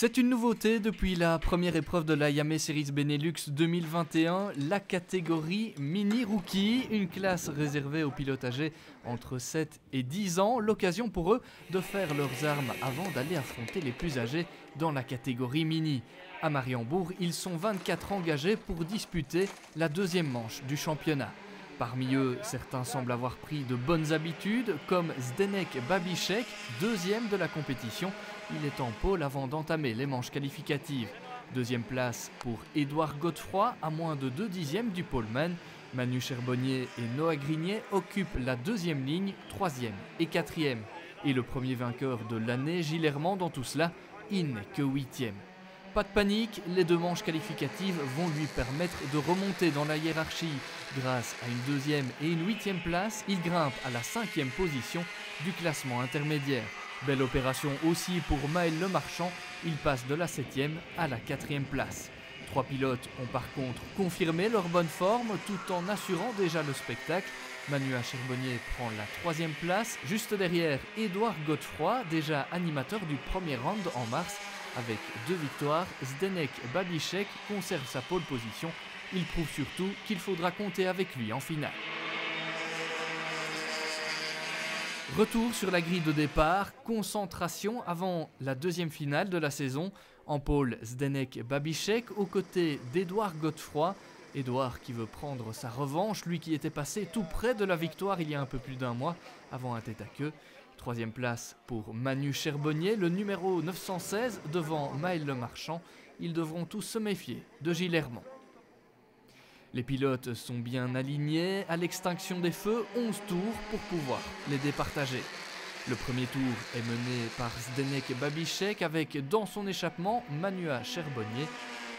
C'est une nouveauté depuis la première épreuve de la Yame Series Benelux 2021, la catégorie Mini Rookie, une classe réservée aux pilotes âgés entre 7 et 10 ans, l'occasion pour eux de faire leurs armes avant d'aller affronter les plus âgés dans la catégorie Mini. À Mariembourg, ils sont 24 engagés pour disputer la deuxième manche du championnat. Parmi eux, certains semblent avoir pris de bonnes habitudes, comme Zdenek Babicek, deuxième de la compétition. Il est en pôle avant d'entamer les manches qualificatives. Deuxième place pour Édouard Godefroy, à moins de 2 dixièmes du poleman. Manu Cherbonnier et Noah Grignet occupent la deuxième ligne, troisième et quatrième. Et le premier vainqueur de l'année, Gilles Hermand, dans tout cela, il n'est que huitième. Pas de panique, les deux manches qualificatives vont lui permettre de remonter dans la hiérarchie. Grâce à une deuxième et une huitième place, il grimpe à la 5e position du classement intermédiaire. Belle opération aussi pour Maël Lemarchand, il passe de la 7e à la 4e place. 3 pilotes ont par contre confirmé leur bonne forme tout en assurant déjà le spectacle. Manu Cherbonnier prend la 3e place, juste derrière Édouard Godefroy, déjà animateur du premier round en mars. Avec 2 victoires, Zdenek Babicek conserve sa pole position. Il prouve surtout qu'il faudra compter avec lui en finale. Retour sur la grille de départ, concentration avant la deuxième finale de la saison. En pôle, Zdenek Babicek aux côtés d'Édouard Godefroy. Édouard qui veut prendre sa revanche, lui qui était passé tout près de la victoire il y a un peu plus d'un mois avant un tête-à-queue. 3e place pour Manu Cherbonnier, le numéro 916 devant Maël Lemarchand. Ils devront tous se méfier de Gilles Hermand. Les pilotes sont bien alignés, à l'extinction des feux, 11 tours pour pouvoir les départager. Le premier tour est mené par Zdenek Babicek avec dans son échappement Manu Cherbonnier.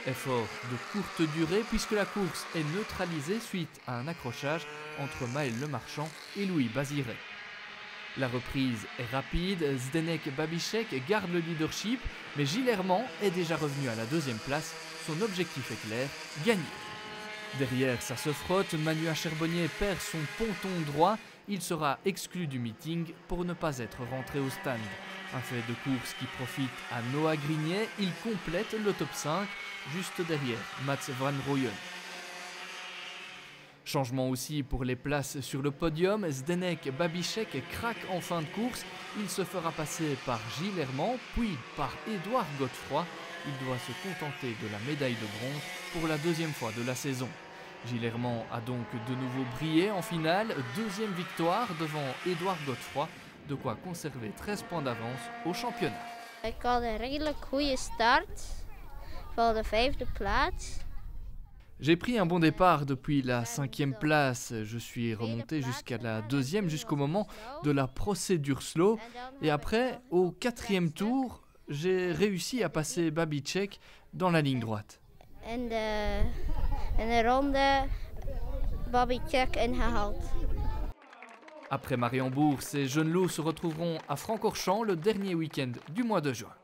Effort de courte durée puisque la course est neutralisée suite à un accrochage entre Maël Lemarchand et Louis Baziret. La reprise est rapide, Zdenek Babicek garde le leadership, mais Gilles Hermand est déjà revenu à la 2e place. Son objectif est clair, gagner. Derrière, ça se frotte, Manu Cherbonnier perd son ponton droit. Il sera exclu du meeting pour ne pas être rentré au stand. Un fait de course qui profite à Noah Grignet. Il complète le top 5, juste derrière Mats Van Rooyen. Changement aussi pour les places sur le podium, Zdenek Babicek craque en fin de course. Il se fera passer par Gilles Hermand, puis par Édouard Godefroy. Il doit se contenter de la médaille de bronze pour la 2e fois de la saison. Gilles Hermand a donc de nouveau brillé en finale, 2e victoire devant Édouard Godefroy, de quoi conserver 13 points d'avance au championnat. Ik had een redelijk goede start voor de 5e plaats. J'ai pris un bon départ depuis la 5e place, je suis remonté jusqu'à la 2e jusqu'au moment de la procédure slow et après au 4e tour j'ai réussi à passer Babicek dans la ligne droite. In de ronde Babicek ingehaald. Après Mariembourg, ces jeunes loups se retrouveront à Francorchamps le dernier week-end du mois de juin.